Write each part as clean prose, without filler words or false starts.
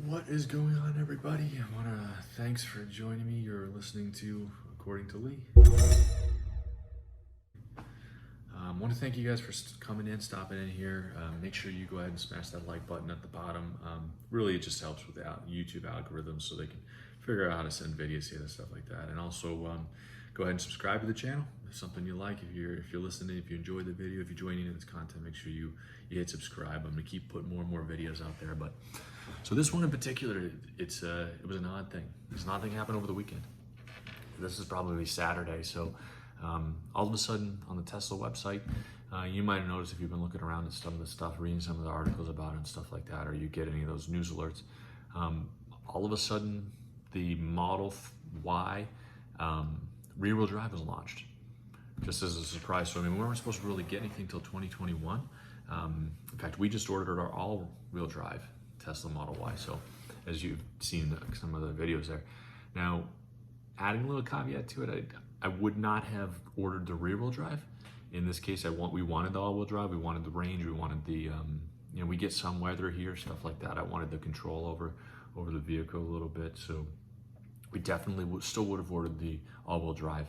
What is going on, everybody? Thanks for joining me. You're listening to According to Lee. I want to thank you guys for coming in, stopping in here. Make sure you go ahead and smash that like button at the bottom. Really, it just helps with the YouTube algorithms so they can figure out how to send videos here and stuff like that. And also, go ahead and subscribe to the channel. If it's something you like, if you're listening, if you enjoyed the video, if you're joining in this content, make sure you hit subscribe. I'm gonna keep putting more and more videos out there. But so this one in particular, it was an odd thing. There's an odd thing happened over the weekend. This is probably Saturday, so all of a sudden on the Tesla website, you might have noticed if you've been looking around at some of the stuff, reading some of the articles about it and stuff like that, or you get any of those news alerts, all of a sudden the Model Y rear-wheel drive was launched, just as a surprise. So I mean, we weren't supposed to really get anything until 2021. In fact, we just ordered our all-wheel drive Tesla Model Y. So as you've seen some of the videos there. Now, adding a little caveat to it, I would not have ordered the rear-wheel drive. In this case, we wanted the all-wheel drive, we wanted the range, we wanted the, we get some weather here, stuff like that. I wanted the control over the vehicle a little bit, so we definitely still would have ordered the all-wheel drive.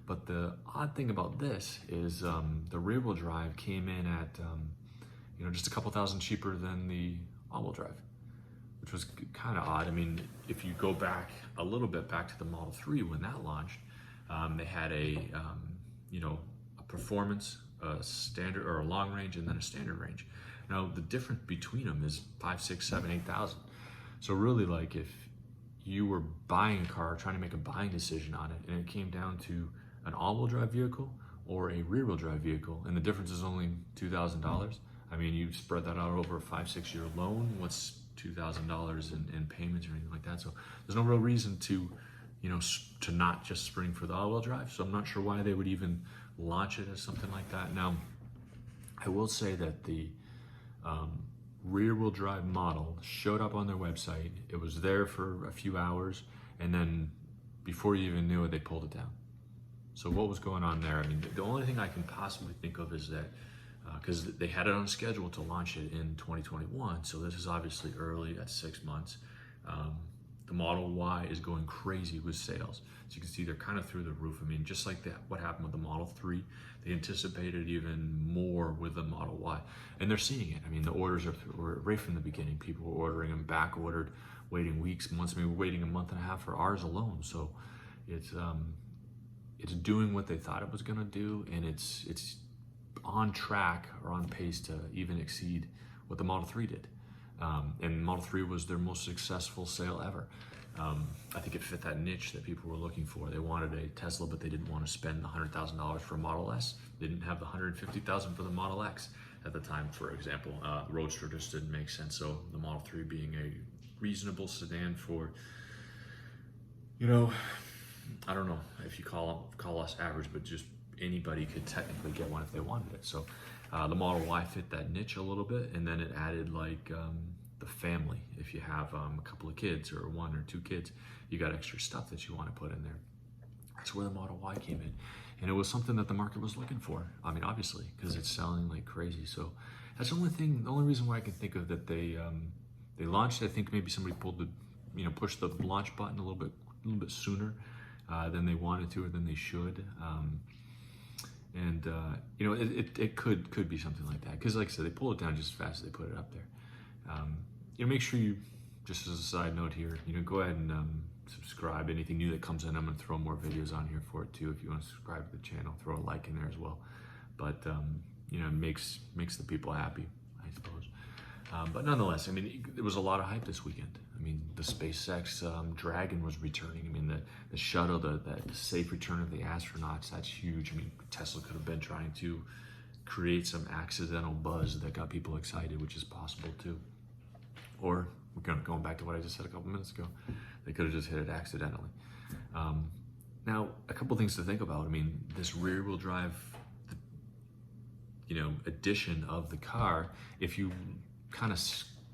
But the odd thing about this is the rear-wheel drive came in at, just a couple thousand cheaper than the all-wheel drive, which was kind of odd. I mean, if you go back a little bit back to the Model 3 when that launched, they had a performance, a standard or a long range, and then a standard range. Now the difference between them is 5, 6, 7, 8,000. So really, like if you were buying a car, trying to make a buying decision on it, and it came down to an all-wheel drive vehicle or a rear-wheel drive vehicle, and the difference is only $2,000. I mean, you spread that out over a 5-6 year loan. What's $2,000 in payments or anything like that? So there's no real reason to not just spring for the all-wheel drive. So I'm not sure why they would even launch it as something like that. Now, I will say that the rear-wheel drive model showed up on their website. It was there for a few hours, and then before you even knew it, they pulled it down. So what was going on there? I mean, the only thing I can possibly think of is that because they had it on schedule to launch it in 2021, so this is obviously early at 6 months. The Model Y is going crazy with sales. So you can see they're kind of through the roof. I mean, just like that, what happened with the Model 3, they anticipated even more with the Model Y. And they're seeing it. I mean, the orders were right from the beginning. People were ordering them back ordered, waiting weeks, months. I mean, we're waiting a month and a half for ours alone. So it's doing what they thought it was gonna do, and it's on track or on pace to even exceed what the Model 3 did. And Model 3 was their most successful sale ever. I think it fit that niche that people were looking for. They wanted a Tesla, but they didn't want to spend $100,000 for a Model S. They didn't have the $150,000 for the Model X at the time, for example. Roadster just didn't make sense. So the Model 3 being a reasonable sedan for, I don't know if you call us average, but just anybody could technically get one if they wanted it. So the Model Y fit that niche a little bit, and then it added like the family. If you have a couple of kids or 1 or 2 kids, you got extra stuff that you want to put in there. That's where the Model Y came in, and it was something that the market was looking for. I mean, obviously, because it's selling like crazy. So that's the only reason why I can think of that they launched. I think maybe somebody pushed the launch button a little bit sooner than they wanted to or than they should. It could be something like that, because like I said, they pull it down just as fast as they put it up there. Make sure you, just as a side note here, go ahead and subscribe. Anything new that comes in, I'm going to throw more videos on here for it too. If you want to subscribe to the channel, throw a like in there as well. But it makes the people happy, I suppose. But nonetheless, I mean, there was a lot of hype this weekend. I mean, the SpaceX Dragon was returning. I mean, the shuttle, the safe return of the astronauts, that's huge. I mean, Tesla could have been trying to create some accidental buzz that got people excited, which is possible too. Or, going back to what I just said a couple minutes ago, they could have just hit it accidentally. Now, a couple things to think about. I mean, this rear-wheel drive, addition of the car, if you kind of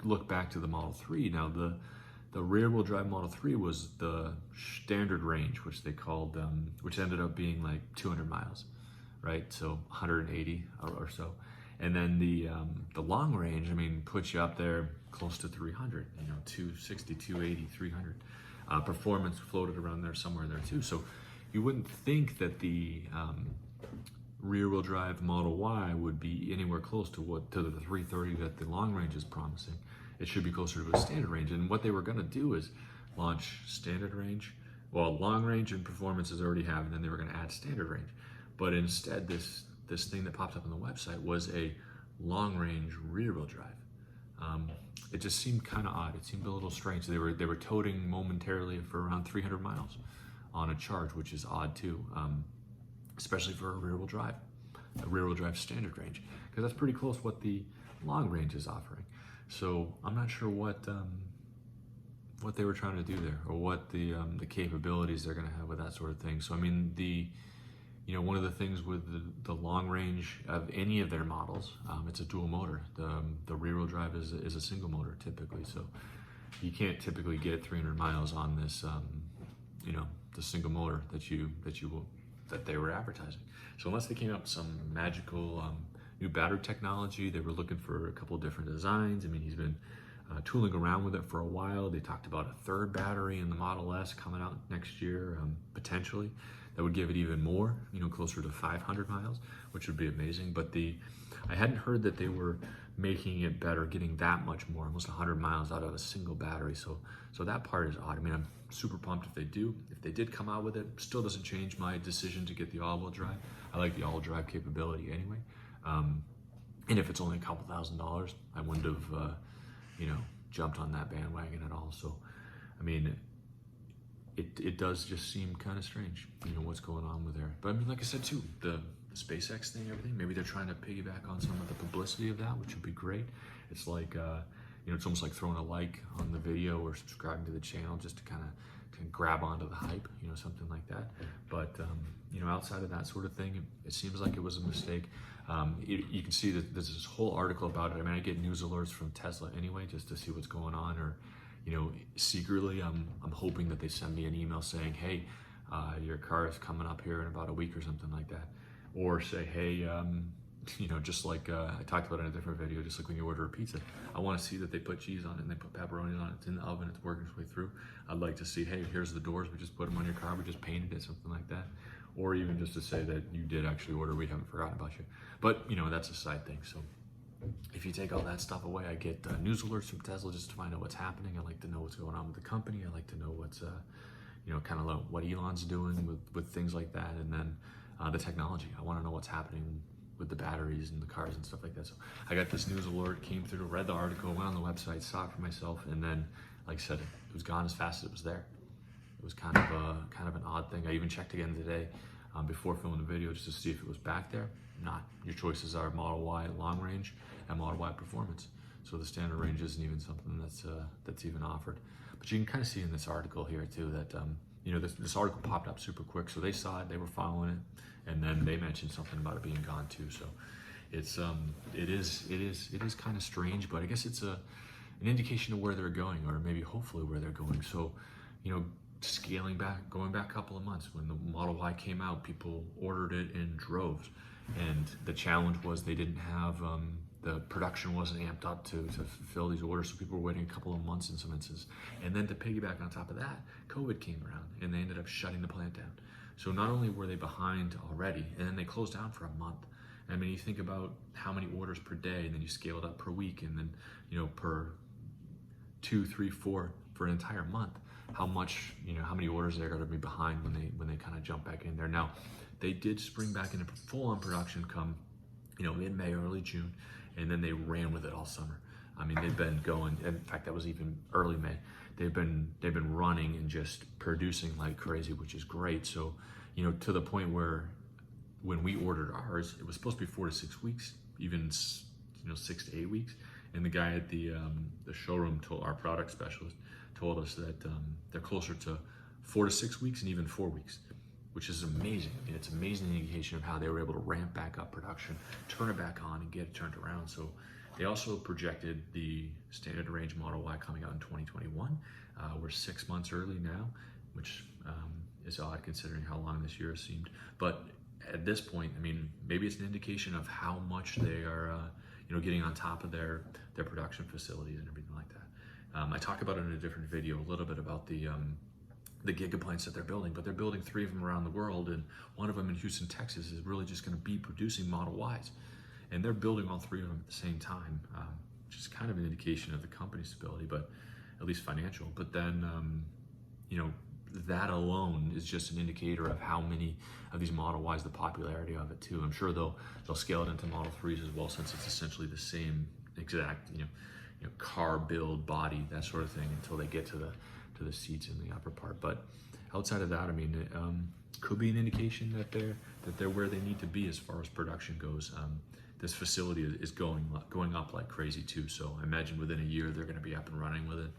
look back to the Model 3, now the rear-wheel drive Model 3 was the standard range, which they called, which ended up being like 200 miles, right? So 180 or so. And then the long range, I mean, puts you up there close to 300, 260, 280, 300. Performance floated around there somewhere there too. So you wouldn't think that the rear-wheel drive Model Y would be anywhere close to the 330 that the long range is promising. It should be closer to a standard range. And what they were going to do is launch standard range. Well, long range and performance is already have, and then they were going to add standard range. But instead, this thing that popped up on the website was a long range rear-wheel drive. It just seemed kind of odd. It seemed a little strange. They were toting momentarily for around 300 miles on a charge, which is odd too, especially for a rear-wheel drive standard range, because that's pretty close what the long range is offering. So I'm not sure what they were trying to do there, or what the capabilities they're going to have with that sort of thing. So I mean, one of the things with the long range of any of their models, it's a dual motor. The rear-wheel drive is a single motor typically, so you can't typically get 300 miles on this, the single motor that they were advertising. So unless they came up with some magical new battery technology, they were looking for a couple of different designs. I mean, he's been tooling around with it for a while. They talked about a third battery in the Model S coming out next year, potentially. That would give it even more, closer to 500 miles, which would be amazing. But I hadn't heard that they were making it better, getting that much more, almost 100 miles out of a single battery. So that part is odd. I mean, I'm super pumped if they do. If they did come out with it, still doesn't change my decision to get the all-wheel drive. I like the all-wheel drive capability anyway. And if it's only a couple $1,000s, I wouldn't have, jumped on that bandwagon at all. So, I mean, it does just seem kind of strange, what's going on with there. But I mean, like I said too, the SpaceX thing, everything, maybe they're trying to piggyback on some of the publicity of that, which would be great. It's like, it's almost like throwing a like on the video or subscribing to the channel just to kind of grab onto the hype, something like that. But, outside of that sort of thing, it seems like it was a mistake. You can see that there's this whole article about it. I mean, I get news alerts from Tesla anyway, just to see what's going on, or, secretly, I'm hoping that they send me an email saying, hey, your car is coming up here in about a week or something like that. Or say, hey, just like I talked about in a different video, just like when you order a pizza, I want to see that they put cheese on it and they put pepperoni on it. It's in the oven, it's working its way through. I'd like to see, hey, here's the doors. We just put them on your car. We just painted it, something like that. Or even just to say that you did actually order. We haven't forgotten about you. But, that's a side thing. So if you take all that stuff away, I get news alerts from Tesla just to find out what's happening. I like to know what's going on with the company. I like to know what's, kind of what Elon's doing with things like that. And then the technology. I want to know what's happening with the batteries and the cars and stuff like that. So I got this news alert, came through, read the article, went on the website, saw it for myself, and then, like I said, it was gone as fast as it was there. It was kind of an odd thing. I even checked again today before filming the video just to see if it was back there. Not. Your choices are Model Y long range and Model Y performance. So the standard range isn't even something that's even offered. But you can kind of see in this article here too that this article popped up super quick. So they saw it, they were following it, and then they mentioned something about it being gone too. So it is kind of strange, but I guess it's an indication of where they're going, or maybe hopefully where they're going. So scaling back, going back a couple of months when the Model Y came out, people ordered it in droves, and the challenge was they didn't have the production wasn't amped up to fulfill these orders, so people were waiting a couple of months in some instances. And then to piggyback on top of that, COVID came around and they ended up shutting the plant down. So not only were they behind already, and then they closed down for a month. I mean, you think about how many orders per day, and then you scale it up per week, and then per 2, 3, 4 for an entire month. How much, how many orders they're going to be behind when they kind of jump back in there. Now, they did spring back into full-on production come, mid-May, early June, and then they ran with it all summer. I mean, they've been going. In fact, that was even early May. They've been running and just producing like crazy, which is great. So, to the point where when we ordered ours, it was supposed to be 4 to 6 weeks, even 6 to 8 weeks. And the guy at the showroom told our product specialist told us that they're closer to 4 to 6 weeks and even 4 weeks, which is amazing. I mean, it's an amazing indication of how they were able to ramp back up production, turn it back on, and get it turned around. So they also projected the standard range Model Y coming out in 2021. We're 6 months early now, which is odd considering how long this year has seemed. But at this point, I mean, maybe it's an indication of how much they are, getting on top of their production facilities and everything like that. I talk about it in a different video a little bit about the giga plants that they're building, but they're building 3 of them around the world, and one of them in Houston, Texas, is really just going to be producing Model Ys, and they're building all 3 of them at the same time, which is kind of an indication of the company's stability, but at least financial. But then, that alone is just an indicator of how many of these Model Ys, the popularity of it too. I'm sure they'll scale it into Model 3s as well, since it's essentially the same exact car build, body, that sort of thing, until they get to the seats in the upper part. But outside of that, I mean, it could be an indication that they're where they need to be as far as production goes. This facility is going up like crazy too. So I imagine within a year they're going to be up and running with it.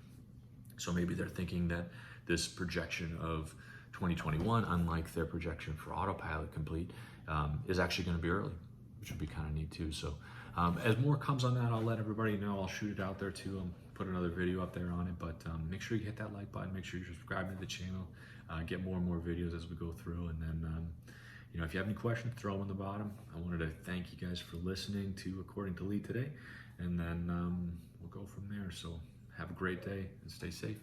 So maybe they're thinking that this projection of 2021, unlike their projection for autopilot complete, is actually going to be early, which would be kind of neat too. So as more comes on that, I'll let everybody know. I'll shoot it out there too. Put another video up there on it, but make sure you hit that like button. Make sure you're subscribed to the channel. Get more and more videos as we go through. And then, if you have any questions, throw them in the bottom. I wanted to thank you guys for listening to According to Lee today. And then we'll go from there. So have a great day and stay safe.